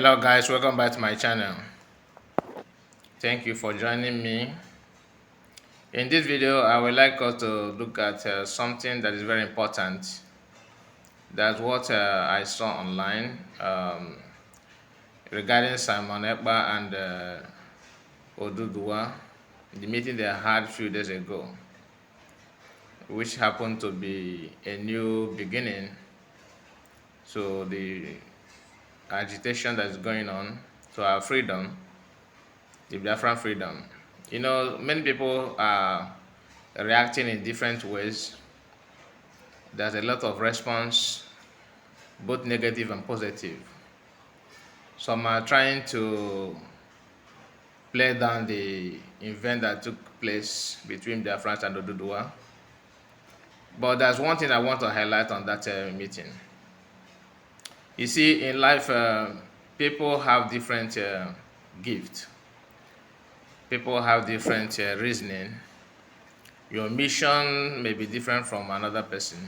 Hello guys, welcome back to my channel. Thank you for joining me. In this video, I would like us to look at something that is very important. That's what I saw online regarding Simon Ekpa and Oduduwa, the meeting they had a few days ago, which happened to be a new beginning to the agitation that is going on to our freedom, the Biafran freedom. You know, many people are reacting in different ways. There's a lot of response, both negative and positive. Some are trying to play down the event that took place between Biafrans and Oduduwa. But there's one thing I want to highlight on that meeting. You see, in life, people have different gifts. People have different reasoning. Your mission may be different from another person,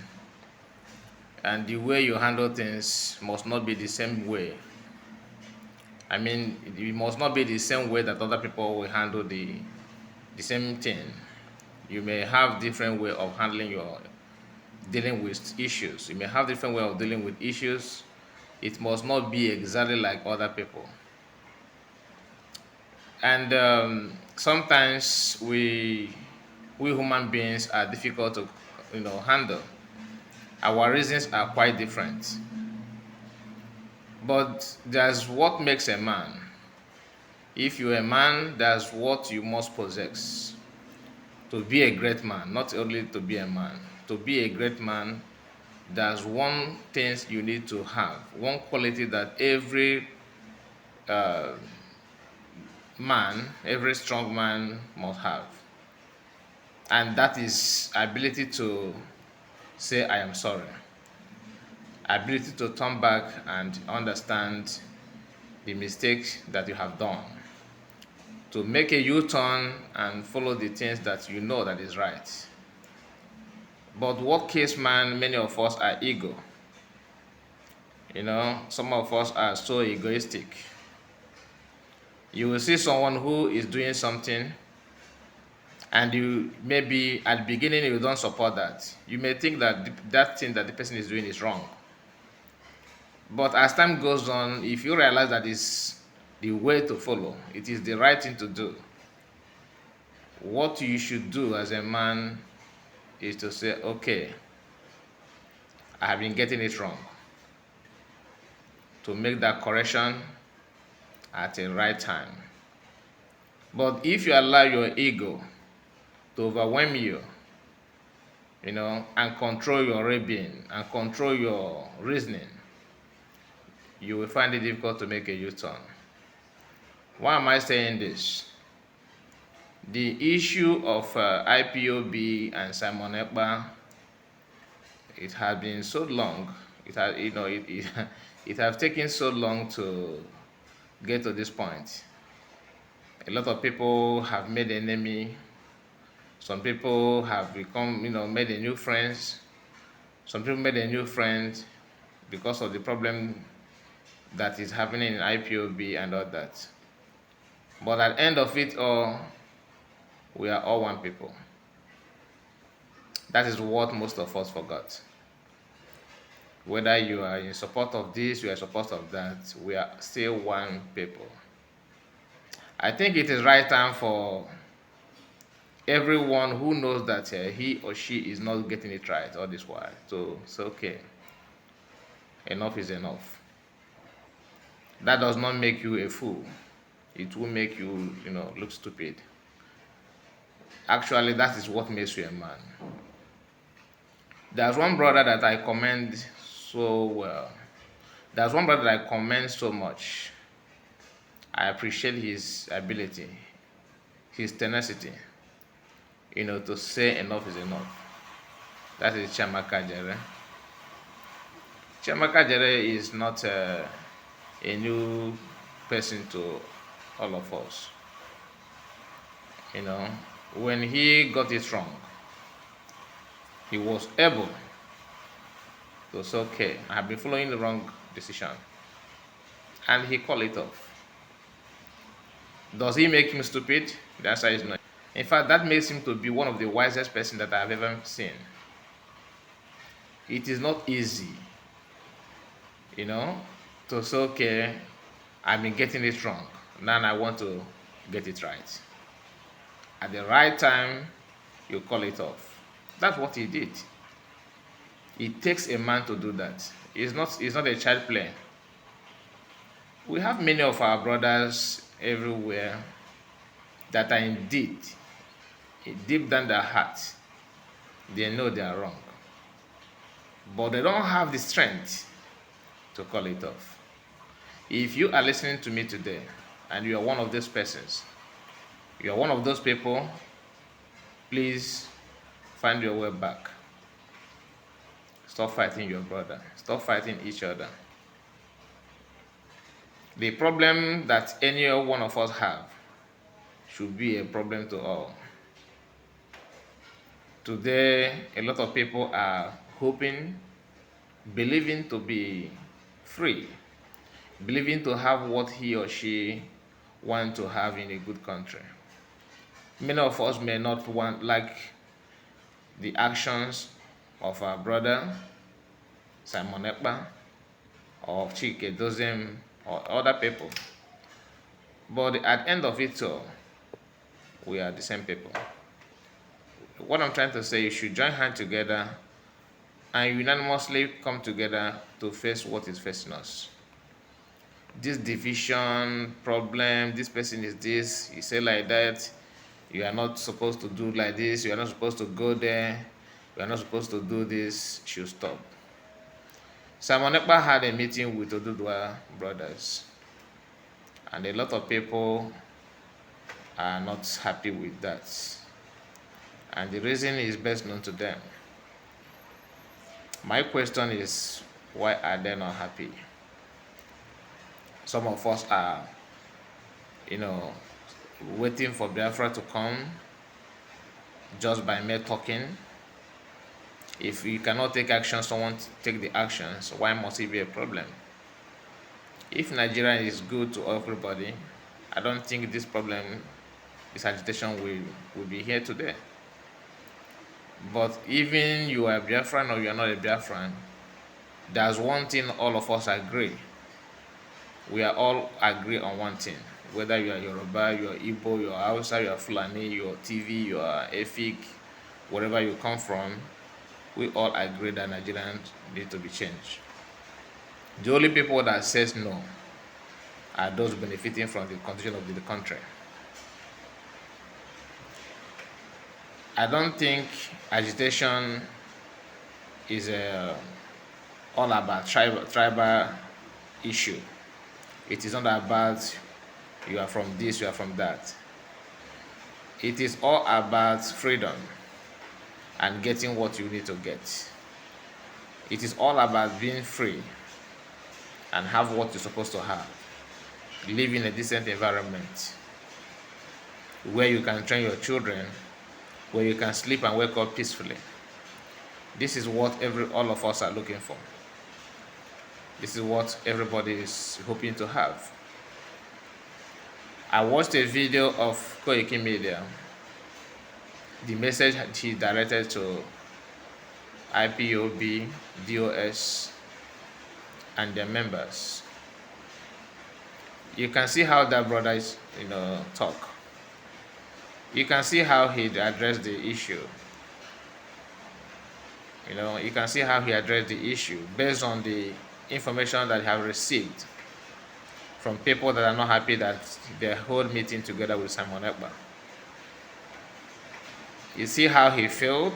and the way you handle things must not be the same way. I mean, it must not be the same way that other people will handle the same thing. You may have different way of handling your dealing with issues. You may have different way of dealing with issues. It must not be exactly like other people. And sometimes we human beings are difficult to handle. Our reasons are quite different. But that's what makes a man. If you're a man, that's what you must possess to be a great man. Not only to be a man, to be a great man, there's one thing you need to have, one quality that every man, every strong man must have, and that is ability to say I am sorry, ability to turn back and understand the mistake that you have done, to make a U-turn and follow the things that you know that is right. But what case man, many of us are ego. Some of us are so egoistic. You will see someone who is doing something, and you maybe at the beginning you don't support that. You may think that that thing that the person is doing is wrong. But as time goes on, if you realize that it's the way to follow, it is the right thing to do, what you should do as a man is to say, okay, I have been getting it wrong, to make that correction at the right time. But if you allow your ego to overwhelm you, and control your being and control your reasoning, you will find it difficult to make a U-turn. Why am I saying this? The issue of IPOB and Simon Ekpa, it has been so long. It has, it has taken so long to get to this point. A lot of people have made an enemy. Some people have become, made a new friends. Some people made a new friend because of the problem that is happening in IPOB and all that. But at the end of it all, we are all one people. That is what most of us forgot. Whether you are in support of this, you are in support of that, we are still one people. I think it is right time for everyone who knows that he or she is not getting it right all this while to say, okay, enough is enough. That does not make you a fool. It will make you, look stupid. Actually, that is what makes you a man. There's one brother that I commend so well. There's one brother that I commend so much. I appreciate his ability, his tenacity, to say enough is enough. That is Chiamaka. Chiamaka is not a new person to all of us. When he got it wrong, he was able to say, okay, I have been following the wrong decision. and he called it off. Does he make him stupid? The answer is no. In fact, that makes him to be one of the wisest person that I've ever seen. It is not easy, you know, to say, okay, I've been getting it wrong. Now I want to get it right. At the right time, you call it off. That's what he did. It takes a man to do that. It's not a child play. We have many of our brothers everywhere that are indeed deep down their heart, they know they are wrong. But they don't have the strength to call it off. If you are listening to me today and you are one of those persons, you are one of those people, please find your way back. Stop fighting your brother. Stop fighting each other. The problem that any one of us have should be a problem to all. Today, a lot of people are hoping, believing to be free, believing to have what he or she want to have in a good country. Many of us may not want like the actions of our brother Simon Ekpa or Chike Dozem or other people. But at the end of it all, we are the same people. What I'm trying to say, you should join hands together and unanimously come together to face what is facing us. This division problem, this person is this, you say like that, you are not supposed to do like this, you are not supposed to go there, you are not supposed to do this, should stop. Simon Ekpa had a meeting with Odudua brothers, and a lot of people are not happy with that. And the reason is best known to them. My question is, why are they not happy? Some of us are, waiting for Biafra to come just by mere talking. If you cannot take action, someone take the actions. Why must it be a problem? If Nigeria is good to everybody, I don't think this problem, this agitation will be here today. But even you are a Biafran or you are not a Biafran, there's one thing all of us agree. We are all agree on one thing. Whether you are Yoruba, you are Igbo, you are Hausa, you are Fulani, you are TV, you are Efik, wherever you come from, we all agree that Nigerians need to be changed. The only people that says no are those benefiting from the condition of the country. I don't think agitation is all about tribal issue. It is not about you are from this, you are from that. It is all about freedom and getting what you need to get. It is all about being free and have what you're supposed to have. Live in a decent environment where you can train your children, where you can sleep and wake up peacefully. This is what all of us are looking for. This is what everybody is hoping to have. I watched a video of Koiki Media. The message he directed to IPOB, DOS, and their members. You can see how that brother is, talk. You can see how he addressed the issue. You can see how he addressed the issue based on the information that he have received from people that are not happy that they hold meeting together with Simon Ekpa. You see how he failed?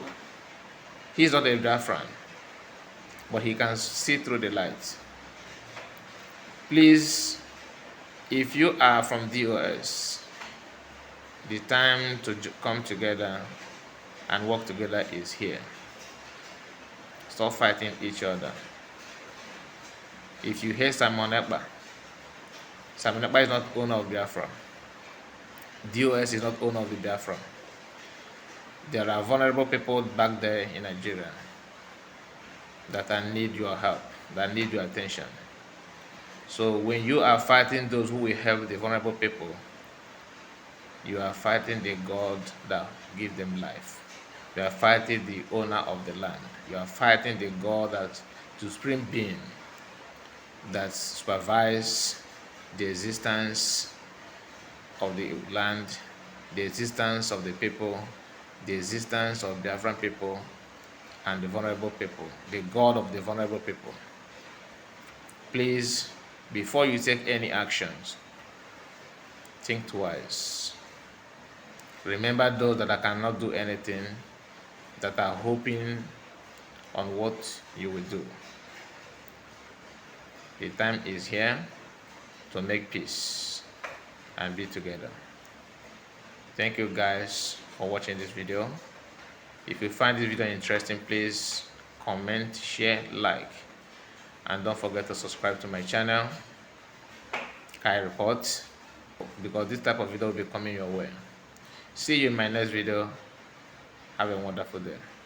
He's not a Biafran, but he can see through the light. Please, if you are from DOS, the time to come together and work together is here. Stop fighting each other. If you hate Simon Ekpa is not owner of Biafra. DOS is not owner of the Biafra. There are vulnerable people back there in Nigeria that need your help, that need your attention. So when you are fighting those who will help the vulnerable people, you are fighting the God that gives them life. You are fighting the owner of the land. You are fighting the God that the supreme being that supervises the existence of the land, the existence of the people, the existence of Biafran people, and the vulnerable people, the God of the vulnerable people. Please, before you take any actions, think twice. Remember those that cannot do anything, that are hoping on what you will do. The time is here to make peace and be together. Thank you guys for watching this video. If you find this video interesting, please comment, share, like, and don't forget to subscribe to my channel, Kai Report, because this type of video will be coming your way. See you in my next video. Have a wonderful day.